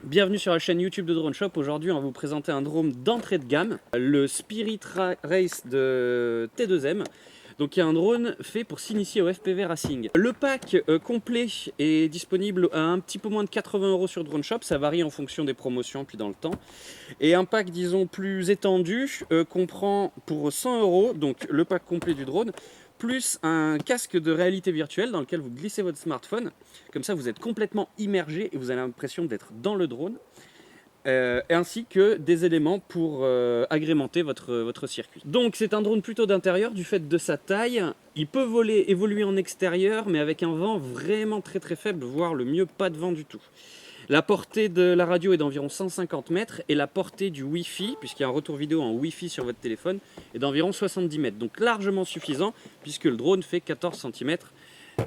Bienvenue sur la chaîne YouTube de Drone Shop. Aujourd'hui, on va vous présenter un drone d'entrée de gamme, le Spirit Race de T2M. Donc, il y a un drone fait pour s'initier au FPV Racing. Le pack complet est disponible à un petit peu moins de 80 € sur Drone Shop. Ça varie en fonction des promotions puis dans le temps. Et un pack, disons, plus étendu comprend pour 100 €, donc le pack complet du drone, plus un casque de réalité virtuelle dans lequel vous glissez votre smartphone. Comme ça, vous êtes complètement immergé et vous avez l'impression d'être dans le drone. Ainsi que des éléments pour agrémenter votre circuit. Donc c'est un drone plutôt d'intérieur du fait de sa taille. Il peut évoluer en extérieur, mais avec un vent vraiment très faible, voire le mieux pas de vent du tout. La portée de la radio est d'environ 150 mètres et la portée du Wi-Fi, puisqu'il y a un retour vidéo en Wi-Fi sur votre téléphone, est d'environ 70 mètres. Donc largement suffisant, puisque le drone fait 14 cm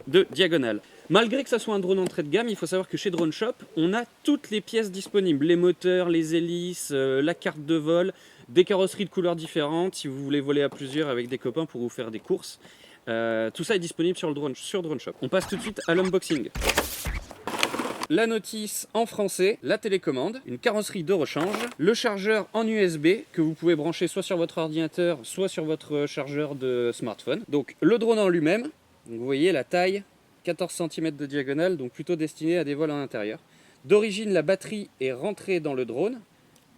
de diagonale. Malgré que ça soit un drone entrée de gamme, il faut savoir que chez Drone Shop, on a toutes les pièces disponibles. Les moteurs, les hélices, la carte de vol, des carrosseries de couleurs différentes, si vous voulez voler à plusieurs avec des copains pour vous faire des courses. Tout ça est disponible sur Drone Shop. On passe tout de suite à l'unboxing. La notice en français, la télécommande, une carrosserie de rechange, le chargeur en USB que vous pouvez brancher soit sur votre ordinateur, soit sur votre chargeur de smartphone. Donc le drone en lui-même, vous voyez la taille, 14 cm de diagonale, donc plutôt destiné à des vols en intérieur. D'origine, la batterie est rentrée dans le drone.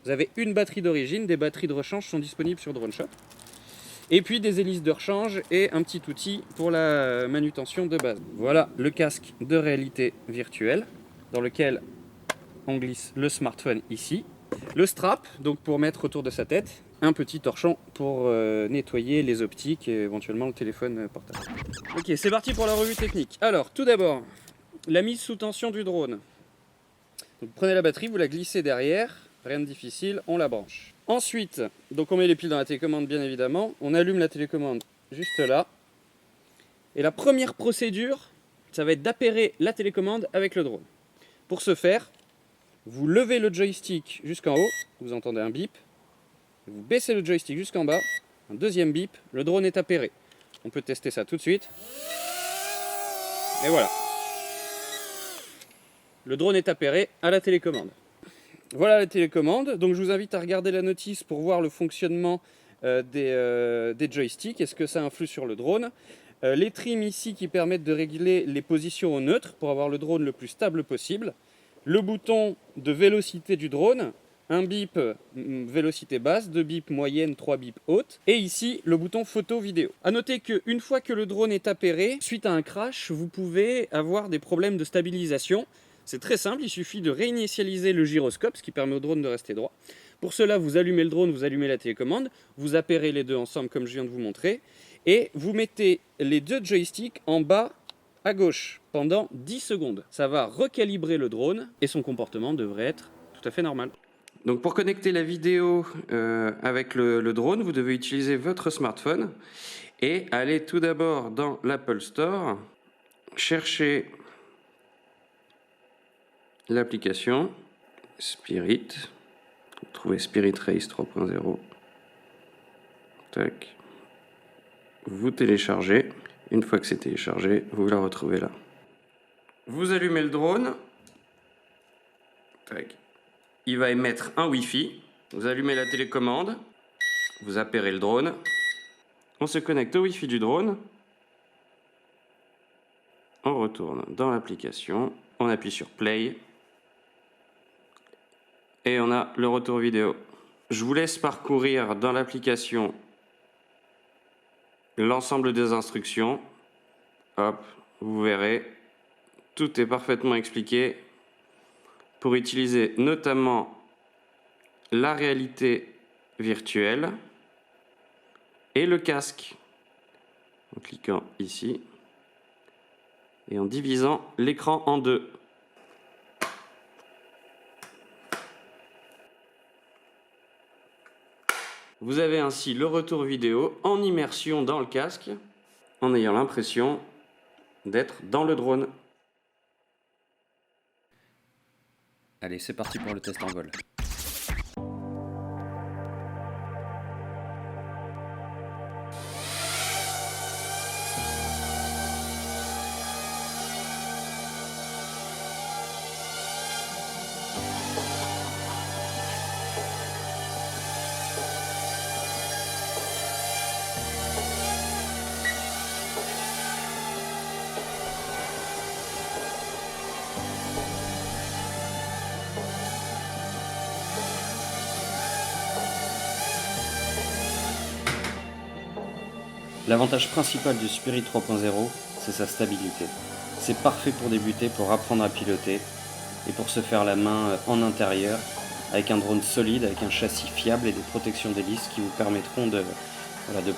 Vous avez une batterie d'origine, des batteries de rechange sont disponibles sur Drone Shop. Et puis des hélices de rechange et un petit outil pour la manutention de base. Voilà le casque de réalité virtuelle dans lequel on glisse le smartphone ici. Le strap, donc pour mettre autour de sa tête. Un petit torchon pour nettoyer les optiques et éventuellement le téléphone portable. Ok, c'est parti pour la revue technique. Alors, tout d'abord, la mise sous tension du drone. Donc, prenez la batterie, vous la glissez derrière, rien de difficile, on la branche. Ensuite, donc on met les piles dans la télécommande bien évidemment, on allume la télécommande juste là. Et la première procédure, ça va être d'appairer la télécommande avec le drone. Pour ce faire, vous levez le joystick jusqu'en haut, vous entendez un bip. Vous baissez le joystick jusqu'en bas, un deuxième bip, le drone est appairé. On peut tester ça tout de suite. Et voilà. Le drone est appairé à la télécommande. Voilà la télécommande. Donc je vous invite à regarder la notice pour voir le fonctionnement des joysticks. Est-ce que ça influe sur le drone? Les trims ici qui permettent de régler les positions au neutre pour avoir le drone le plus stable possible. Le bouton de vélocité du drone. Un bip vélocité basse, 2 bips moyenne, 3 bips haute. Et ici, le bouton photo-vidéo. A noter qu'une fois que le drone est appairé, suite à un crash, vous pouvez avoir des problèmes de stabilisation. C'est très simple, il suffit de réinitialiser le gyroscope, ce qui permet au drone de rester droit. Pour cela, vous allumez le drone, vous allumez la télécommande, vous appairez les deux ensemble comme je viens de vous montrer, et vous mettez les deux joysticks en bas à gauche pendant 10 secondes. Ça va recalibrer le drone et son comportement devrait être tout à fait normal. Donc pour connecter la vidéo avec le drone, vous devez utiliser votre smartphone et aller tout d'abord dans l'Apple Store, chercher l'application Spirit, vous trouvez Spirit Race 3.0, tac, vous téléchargez, une fois que c'est téléchargé, vous la retrouvez là. Vous allumez le drone, tac. Il va émettre un Wi-Fi. Vous allumez la télécommande, vous appairez le drone. On se connecte au Wi-Fi du drone. On retourne dans l'application. On appuie sur Play. Et on a le retour vidéo. Je vous laisse parcourir dans l'application l'ensemble des instructions. Hop, vous verrez. Tout est parfaitement expliqué. Pour utiliser notamment la réalité virtuelle et le casque en cliquant ici et en divisant l'écran en deux. Vous avez ainsi le retour vidéo en immersion dans le casque en ayant l'impression d'être dans le drone. Allez, c'est parti pour le test en vol. L'avantage principal du Spirit 3.0, c'est sa stabilité. C'est parfait pour débuter, pour apprendre à piloter et pour se faire la main en intérieur avec un drone solide, avec un châssis fiable et des protections d'hélice qui vous permettront de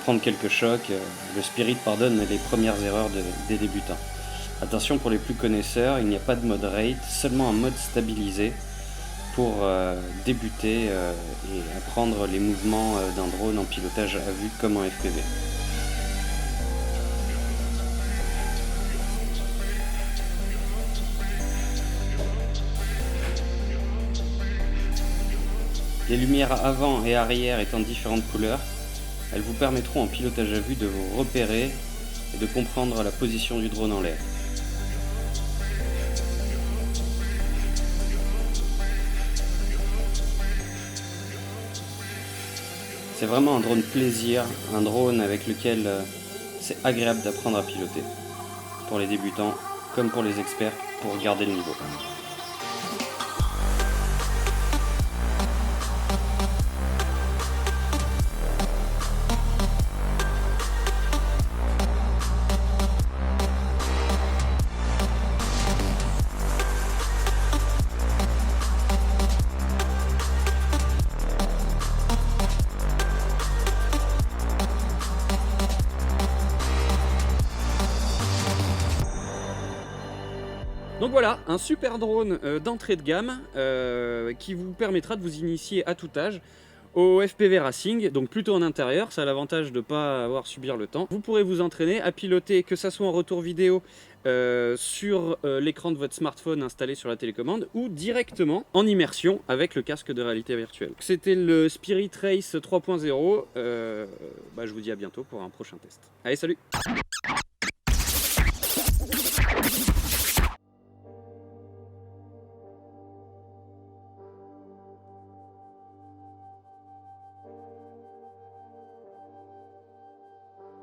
prendre quelques chocs. Le Spirit pardonne les premières erreurs des débutants. Attention, pour les plus connaisseurs, il n'y a pas de mode rate, seulement un mode stabilisé pour débuter et apprendre les mouvements d'un drone en pilotage à vue comme en FPV. Les lumières avant et arrière étant de différentes couleurs, elles vous permettront en pilotage à vue de vous repérer et de comprendre la position du drone en l'air. C'est vraiment un drone plaisir, un drone avec lequel c'est agréable d'apprendre à piloter, pour les débutants comme pour les experts, pour garder le niveau. Donc voilà, un super drone d'entrée de gamme qui vous permettra de vous initier à tout âge au FPV Racing, donc plutôt en intérieur, ça a l'avantage de ne pas avoir à subir le temps. Vous pourrez vous entraîner à piloter, que ça soit en retour vidéo sur l'écran de votre smartphone installé sur la télécommande ou directement en immersion avec le casque de réalité virtuelle. C'était le Spirit Race 3.0, je vous dis à bientôt pour un prochain test. Allez, salut!